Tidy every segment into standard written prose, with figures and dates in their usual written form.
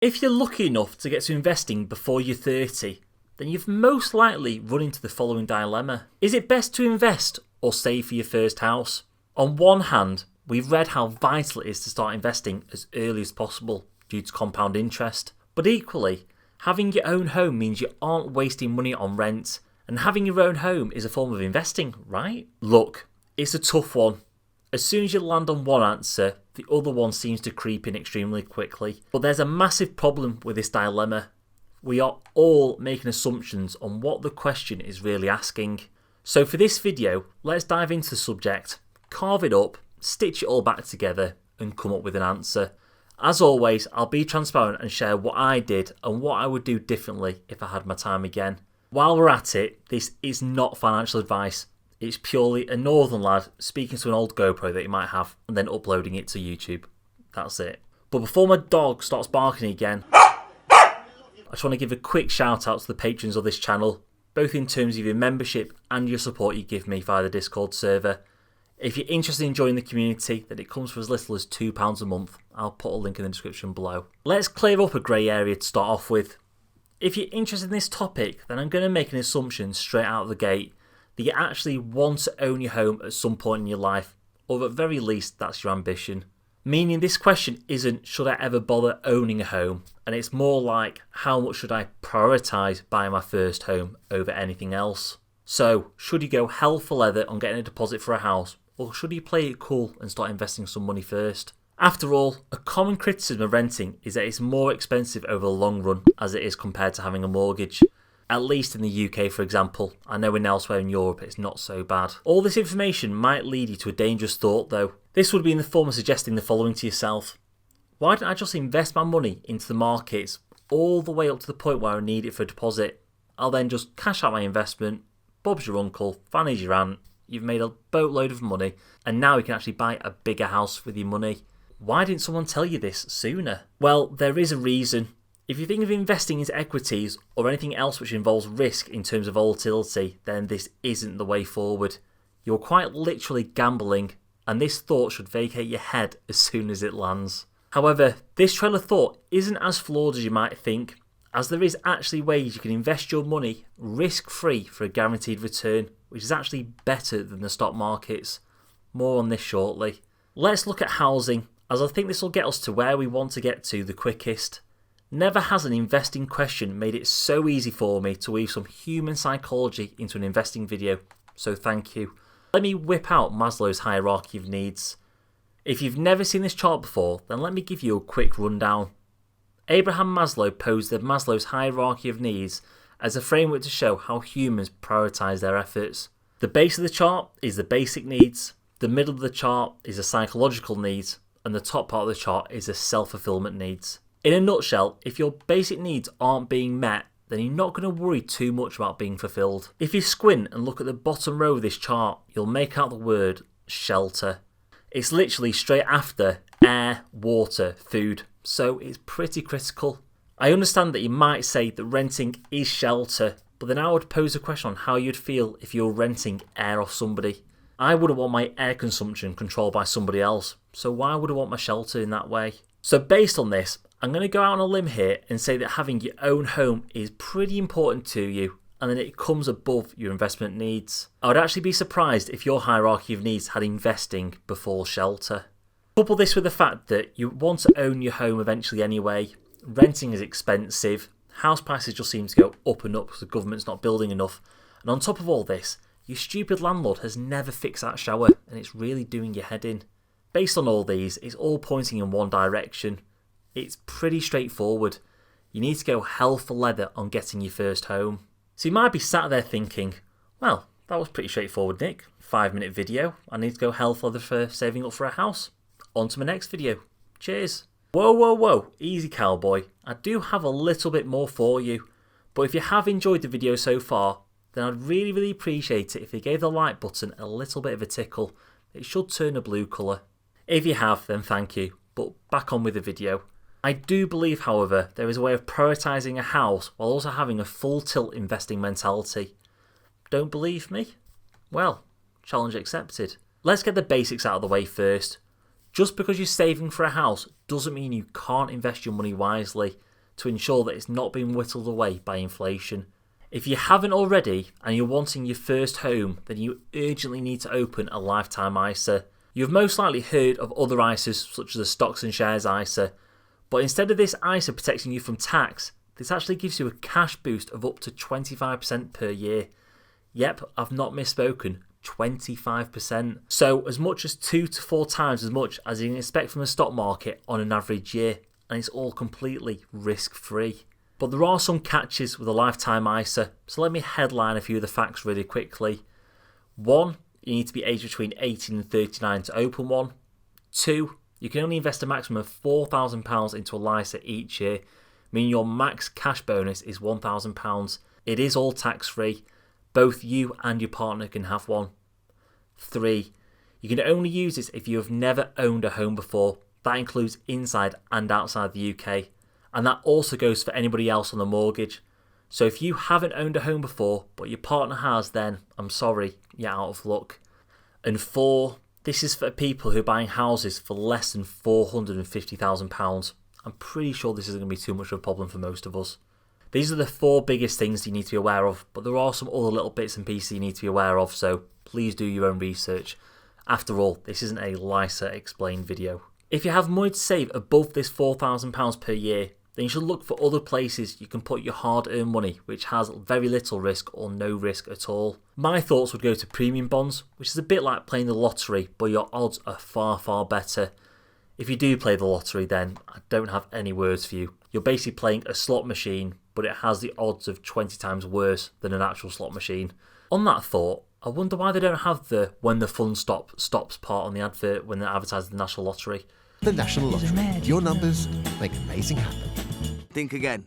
If you're lucky enough to get to investing before you're 30, then you've most likely run into the following dilemma. Is it best to invest or save for your first house? On one hand, we've read how vital it is to start investing as early as possible due to compound interest. But equally, having your own home means you aren't wasting money on rent, and having your own home is a form of investing, right? Look, it's a tough one. As soon as you land on one answer, the other one seems to creep in extremely quickly. But there's a massive problem with this dilemma. We are all making assumptions on what the question is really asking. So for this video, let's dive into the subject, carve it up, stitch it all back together, and come up with an answer. As always, I'll be transparent and share what I did and what I would do differently if I had my time again. While we're at it, this is not financial advice. It's purely a northern lad speaking to an old GoPro that he might have and then uploading it to YouTube. That's it. But before my dog starts barking again, I just want to give a quick shout out to the patrons of this channel, both in terms of your membership and your support you give me via the Discord server. If you're interested in joining the community, then it comes for as little as £2 a month. I'll put a link in the description below. Let's clear up a grey area to start off with. If you're interested in this topic, then I'm going to make an assumption straight out of the gate that you actually want to own your home at some point in your life, or at very least that's your ambition. Meaning this question isn't should I ever bother owning a home, and it's more like how much should I prioritise buying my first home over anything else. So should you go hell for leather on getting a deposit for a house, or should you play it cool and start investing some money first? After all, a common criticism of renting is that it's more expensive over the long run as it is compared to having a mortgage. At least in the UK, for example. I know elsewhere in Europe it's not so bad. All this information might lead you to a dangerous thought though. This would be in the form of suggesting the following to yourself. Why don't I just invest my money into the markets all the way up to the point where I need it for a deposit? I'll then just cash out my investment, Bob's your uncle, Fanny's your aunt, you've made a boatload of money, and now you can actually buy a bigger house with your money. Why didn't someone tell you this sooner? Well, there is a reason. If you think of investing into equities or anything else which involves risk in terms of volatility, then this isn't the way forward. You're quite literally gambling, and this thought should vacate your head as soon as it lands. However, this trail of thought isn't as flawed as you might think, as there is actually ways you can invest your money risk-free for a guaranteed return, which is actually better than the stock markets. More on this shortly. Let's look at housing, as I think this will get us to where we want to get to the quickest. Never has an investing question made it so easy for me to weave some human psychology into an investing video, so thank you. Let me whip out Maslow's Hierarchy of Needs. If you've never seen this chart before, then let me give you a quick rundown. Abraham Maslow posed the Maslow's Hierarchy of Needs as a framework to show how humans prioritise their efforts. The base of the chart is the basic needs, the middle of the chart is the psychological needs, and the top part of the chart is the self-fulfillment needs. In a nutshell, if your basic needs aren't being met, then you're not going to worry too much about being fulfilled. If you squint and look at the bottom row of this chart, you'll make out the word shelter. It's literally straight after air, water, food, so it's pretty critical. I understand that you might say that renting is shelter, but then I would pose a question on how you'd feel if you're renting air off somebody. I wouldn't want my air consumption controlled by somebody else, so why would I want my shelter in that way? So based on this, I'm going to go out on a limb here and say that having your own home is pretty important to you, and then it comes above your investment needs. I would actually be surprised if your hierarchy of needs had investing before shelter. Couple this with the fact that you want to own your home eventually anyway. Renting is expensive, house prices just seem to go up and up because the government's not building enough, and on top of all this, your stupid landlord has never fixed that shower and it's really doing your head in. Based on all these, it's all pointing in one direction. It's pretty straightforward. You need to go hell for leather on getting your first home. So you might be sat there thinking, well, that was pretty straightforward, Nick. 5-minute video. I need to go hell for leather for saving up for a house. On to my next video. Cheers. Whoa, whoa, whoa. Easy, cowboy. I do have a little bit more for you. But if you have enjoyed the video so far, then I'd really, really appreciate it if you gave the like button a little bit of a tickle. It should turn a blue colour. If you have, then thank you. But back on with the video. I do believe, however, there is a way of prioritising a house while also having a full tilt investing mentality. Don't believe me? Well, challenge accepted. Let's get the basics out of the way first. Just because you're saving for a house doesn't mean you can't invest your money wisely. to ensure that it's not being whittled away by inflation. If you haven't already and you're wanting your first home, then you urgently need to open a lifetime ISA. You've most likely heard of other ISAs such as the stocks and shares ISA, but instead of this ISA protecting you from tax, this actually gives you a cash boost of up to 25% per year. Yep, I've not misspoken, 25%. So as much as 2 to 4 times as much as you can expect from the stock market on an average year, and it's all completely risk-free. But there are some catches with a lifetime ISA, so let me headline a few of the facts really quickly. 1, you need to be aged between 18 and 39 to open one. 2, you can only invest a maximum of £4,000 into a ISA each year, meaning your max cash bonus is £1,000. It is all tax-free. Both you and your partner can have one. 3, you can only use this if you have never owned a home before. That includes inside and outside the UK. And that also goes for anybody else on the mortgage. So if you haven't owned a home before, but your partner has, then I'm sorry, you're out of luck. And 4, this is for people who are buying houses for less than £450,000. I'm pretty sure this isn't going to be too much of a problem for most of us. These are the 4 biggest things you need to be aware of, but there are some other little bits and pieces you need to be aware of, so please do your own research. After all, this isn't a LISA explained video. If you have money to save above this £4,000 per year, then you should look for other places you can put your hard-earned money, which has very little risk or no risk at all. My thoughts would go to premium bonds, which is a bit like playing the lottery, but your odds are far, far better. If you do play the lottery, then I don't have any words for you. You're basically playing a slot machine, but it has the odds of 20 times worse than an actual slot machine. On that thought, I wonder why they don't have the "when the fun stops" part on the advert when they're advertising the National Lottery. The National Lottery. Your numbers make amazing happen. Think again.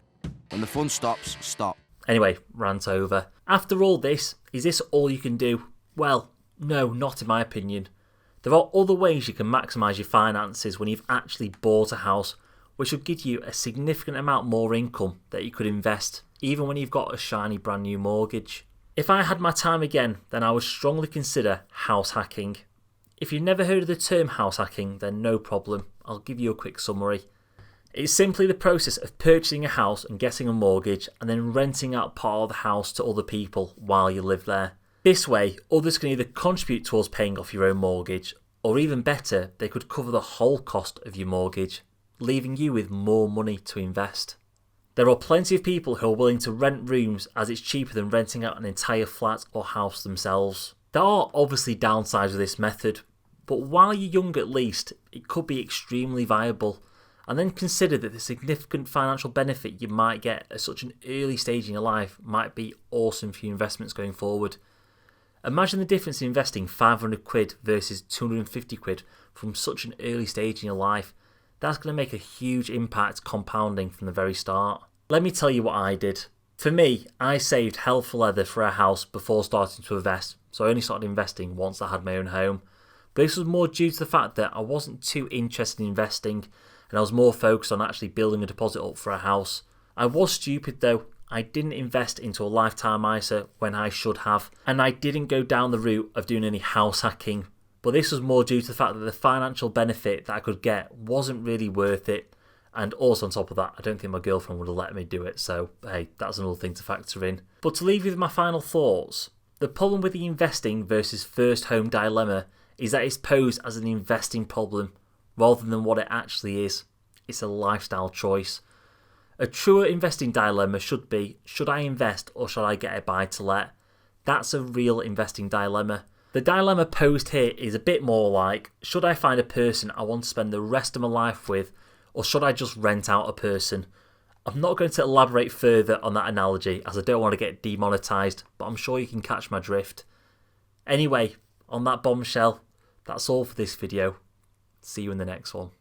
When the fun stops, stop. Anyway, rant over. After all this, is this all you can do? Well, no, not in my opinion. There are other ways you can maximise your finances when you've actually bought a house, which will give you a significant amount more income that you could invest, even when you've got a shiny brand new mortgage. If I had my time again, then I would strongly consider house hacking. If you've never heard of the term house hacking, then no problem. I'll give you a quick summary. It's simply the process of purchasing a house and getting a mortgage and then renting out part of the house to other people while you live there. This way, others can either contribute towards paying off your own mortgage, or even better, they could cover the whole cost of your mortgage, leaving you with more money to invest. There are plenty of people who are willing to rent rooms as it's cheaper than renting out an entire flat or house themselves. There are obviously downsides of this method, but while you're young at least, it could be extremely viable. And then consider that the significant financial benefit you might get at such an early stage in your life might be awesome for your investments going forward. Imagine the difference in investing £500 versus £250 from such an early stage in your life. That's going to make a huge impact compounding from the very start. Let me tell you what I did. For me, I saved hell for leather for a house before starting to invest, so I only started investing once I had my own home. But this was more due to the fact that I wasn't too interested in investing, and I was more focused on actually building a deposit up for a house. I was stupid though. I didn't invest into a lifetime ISA when I should have, and I didn't go down the route of doing any house hacking. But this was more due to the fact that the financial benefit that I could get wasn't really worth it, and also on top of that, I don't think my girlfriend would have let me do it, so hey, that's another thing to factor in. But to leave you with my final thoughts, the problem with the investing versus first home dilemma is that it's posed as an investing problem rather than what it actually is. It's a lifestyle choice. A truer investing dilemma should be, should I invest or should I get a buy to let? That's a real investing dilemma. The dilemma posed here is a bit more like, should I find a person I want to spend the rest of my life with, or should I just rent out a person? I'm not going to elaborate further on that analogy as I don't want to get demonetised, but I'm sure you can catch my drift. Anyway, on that bombshell, that's all for this video. See you in the next one.